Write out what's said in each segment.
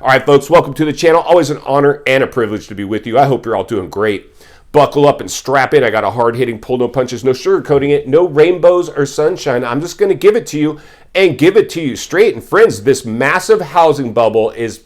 All right, folks, welcome to the channel. Always an honor and a privilege to be with you. I hope you're all doing great. Buckle up and strap in. I got a hard-hitting pull, no punches, no sugarcoating it, no rainbows or sunshine. I'm just going to give it to you and give it to you straight. And friends, this massive housing bubble is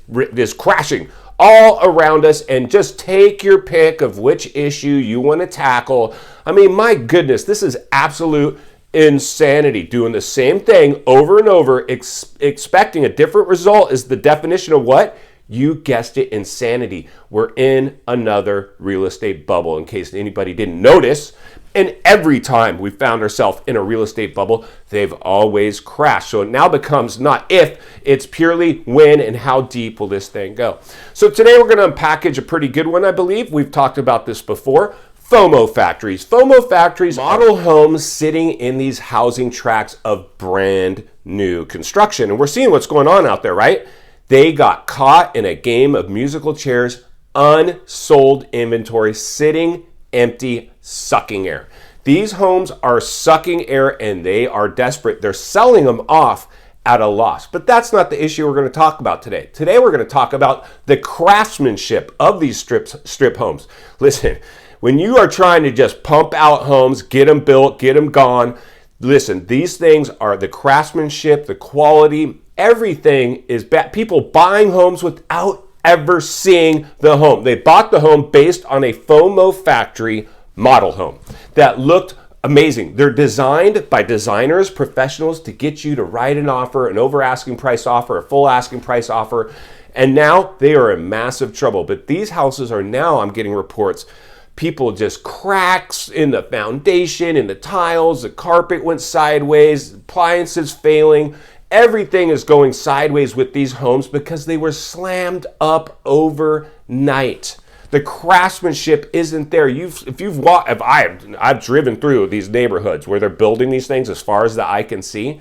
crashing all around us, and just take your pick of which issue you want to tackle. I mean, my goodness, this is absolute insanity. Doing the same thing over and over, expecting a different result is the definition of what? You guessed it, insanity. We're in another real estate bubble, in case anybody didn't notice. And every time we found ourselves in a real estate bubble, they've always crashed. So it now becomes not if, it's purely when and how deep will this thing go. So today we're going to unpackage a pretty good one, I believe. We've talked about this before. FOMO factories. FOMO factories, model homes sitting in these housing tracts of brand new construction. And we're seeing what's going on out there, right? They got caught in a game of musical chairs, unsold inventory, sitting empty, sucking air. These homes are sucking air and they are desperate. They're selling them off at a loss. But that's not the issue we're going to talk about today. Today we're going to talk about the craftsmanship of these strip homes. Listen, when you are trying to just pump out homes, get them built, get them gone, listen, these things are the craftsmanship, the quality, everything is bad. People buying homes without ever seeing the home. They bought the home based on a FOMO factory model home that looked amazing. They're designed by designers, professionals to get you to write an offer, an over asking price offer, a full asking price offer. And now they are in massive trouble. But these houses are now, I'm getting reports, people just cracks in the foundation, in the tiles, the carpet went sideways, appliances failing. Everything is going sideways with these homes because they were slammed up overnight. The craftsmanship isn't there. I've driven through these neighborhoods where they're building these things as far as the eye can see.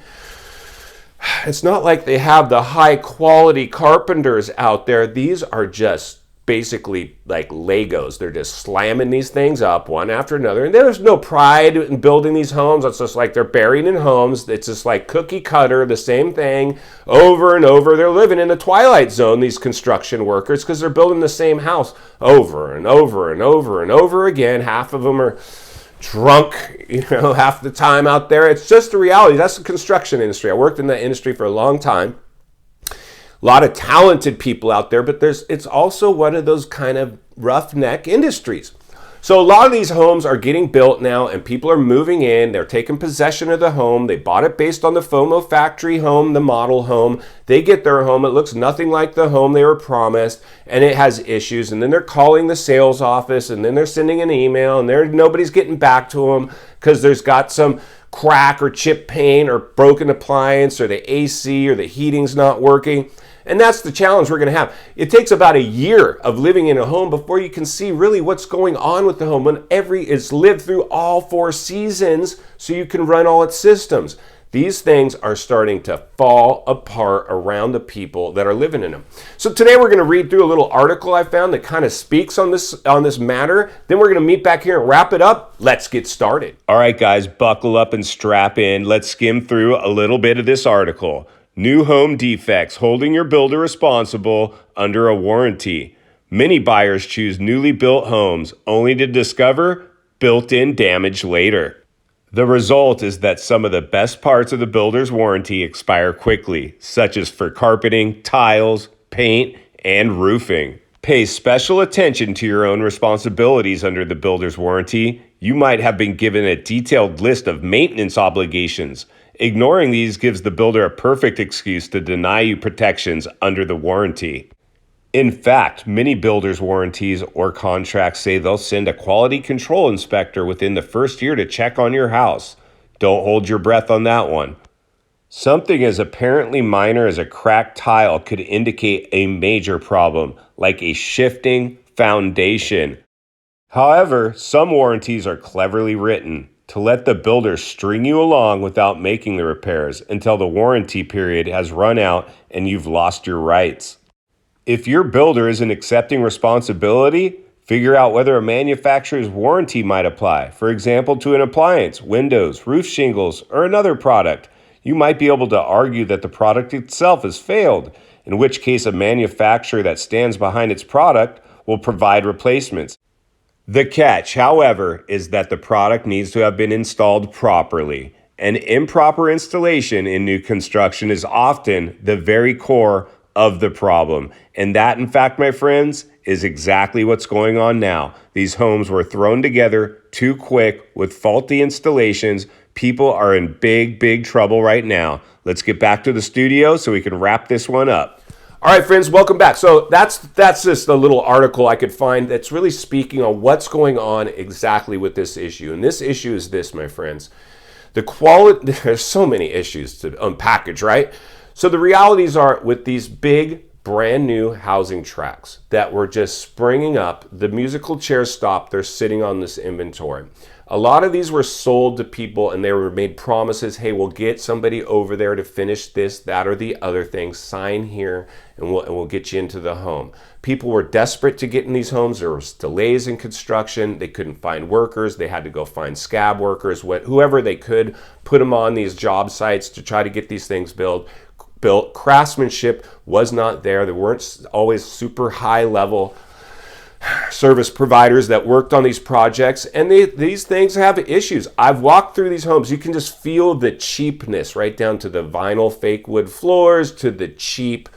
It's not like they have the high quality carpenters out there. These are just basically like Legos. They're just slamming these things up one after another. And there's no pride in building these homes. It's just like they're buried in homes. It's just like cookie cutter, the same thing over and over. They're living in the twilight zone, these construction workers, because they're building the same house over and over and over and over again. Half of them are drunk, half the time out there. It's just the reality. That's the construction industry. I worked in that industry for a long time. A lot of talented people out there, but it's also one of those kind of roughneck industries. So a lot of these homes are getting built now and people are moving in. They're taking possession of the home. They bought it based on the FOMO factory home, the model home. They get their home. It looks nothing like the home they were promised and it has issues. And then they're calling the sales office and then they're sending an email and nobody's getting back to them because there's got some crack or chip paint or broken appliance or the AC or the heating's not working. And that's the challenge we're going to have. It takes about a year of living in a home before you can see really what's going on with the home when it's lived through all 4 seasons so you can run all its systems. These things are starting to fall apart around the people that are living in them. So today we're going to read through a little article I found that kind of speaks on this matter. Then we're going to meet back here and wrap it up. Let's get started. All right, guys, buckle up and strap in. Let's skim through a little bit of this article. New home defects, holding your builder responsible under a warranty. Many buyers choose newly built homes only to discover built-in damage later. The result is that some of the best parts of the builder's warranty expire quickly, such as for carpeting, tiles, paint, and roofing. Pay special attention to your own responsibilities under the builder's warranty. You might have been given a detailed list of maintenance obligations. Ignoring these gives the builder a perfect excuse to deny you protections under the warranty. In fact, many builders' warranties or contracts say they'll send a quality control inspector within the first year to check on your house. Don't hold your breath on that one. Something as apparently minor as a cracked tile could indicate a major problem, like a shifting foundation. However, some warranties are cleverly written to let the builder string you along without making the repairs until the warranty period has run out and you've lost your rights. If your builder isn't accepting responsibility, figure out whether a manufacturer's warranty might apply. For example, to an appliance, windows, roof shingles, or another product. You might be able to argue that the product itself has failed in which case a manufacturer that stands behind its product will provide replacements. The catch, however, is that the product needs to have been installed properly. An improper installation in new construction is often the very core of the problem. And that, in fact, my friends, is exactly what's going on now. These homes were thrown together too quick with faulty installations. People are in big trouble right now. Let's get back to the studio so we can wrap this one up. All right, friends, welcome back. So that's just a little article I could find that's really speaking on what's going on exactly with this issue. And this issue is this, my friends. The quality, there's so many issues to unpackage, right? So the realities are with these big, brand new housing tracts that were just springing up, the musical chairs stopped, they're sitting on this inventory. A lot of these were sold to people and they were made promises, hey, we'll get somebody over there to finish this, that, or the other thing, sign here, and we'll get you into the home. People were desperate to get in these homes. There was delays in construction. They couldn't find workers. They had to go find scab workers, whoever they could, put them on these job sites to try to get these things built. Craftsmanship was not there. There weren't always super high level service providers that worked on these projects, and these things have issues. I've walked through these homes. You can just feel the cheapness right down to the vinyl fake wood floors, to the cheap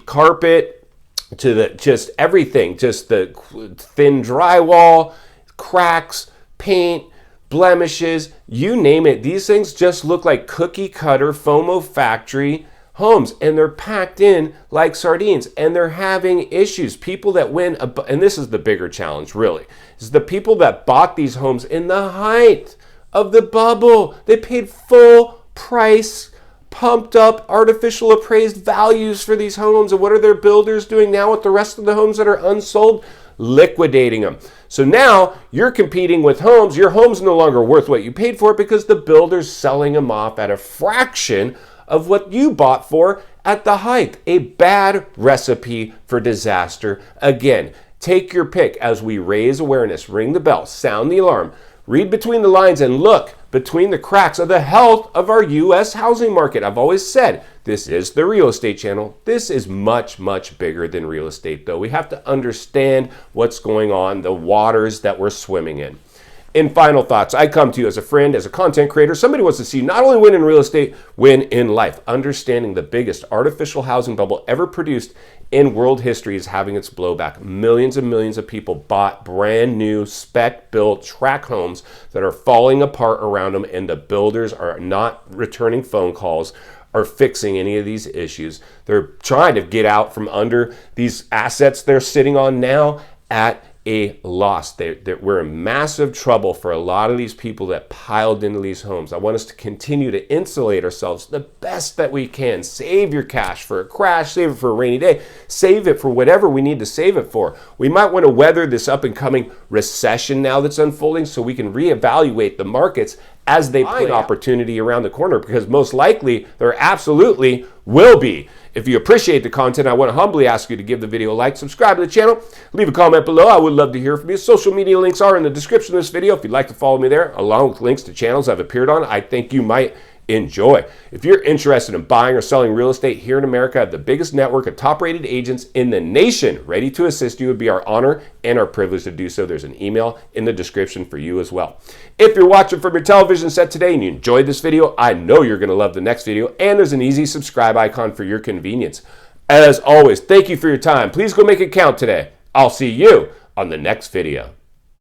carpet, to the just everything, just the thin drywall, cracks, paint, blemishes, you name it. These things just look like cookie cutter FOMO factory homes, and they're packed in like sardines, and they're having issues. People that win, and this is the bigger challenge really, is the people that bought these homes in the height of the bubble. They paid full price, pumped up, artificial appraised values for these homes, and what are their builders doing now with the rest of the homes that are unsold? Liquidating them. So now you're competing with homes. Your home's no longer worth what you paid for it because the builder's selling them off at a fraction of what you bought for at the height. A bad recipe for disaster. Again, take your pick as we raise awareness, ring the bell, sound the alarm, read between the lines, and look between the cracks of the health of our U.S. housing market. I've always said this is the real estate channel. This is much bigger than real estate, though. We have to understand what's going on, the waters that we're swimming in. In final thoughts, I come to you as a friend, as a content creator, somebody who wants to see you not only win in real estate, win in life. Understanding the biggest artificial housing bubble ever produced in world history is having its blowback. Millions and millions of people bought brand new spec-built tract homes that are falling apart around them, and the builders are not returning phone calls or fixing any of these issues. They're trying to get out from under these assets they're sitting on now at a loss. We're in massive trouble for a lot of these people that piled into these homes. I want us to continue to insulate ourselves the best that we can. Save your cash for a crash, save it for a rainy day, save it for whatever we need to save it for. We might want to weather this up and coming recession now that's unfolding so we can reevaluate the markets as they play opportunity around the corner, because most likely there absolutely will be. If you appreciate the content, I want to humbly ask you to give the video a like, subscribe to the channel, leave a comment below. I would love to hear from you. Social media links are in the description of this video if you'd like to follow me there, along with links to channels I've appeared on I think you might enjoy. If you're interested in buying or selling real estate here in America, I have the biggest network of top-rated agents in the nation ready to assist you. It would be our honor and our privilege to do so. There's an email in the description for you as well. If you're watching from your television set today and you enjoyed this video, I know you're going to love the next video, and there's an easy subscribe icon for your convenience. As always, thank you for your time. Please go make it count today. I'll see you on the next video.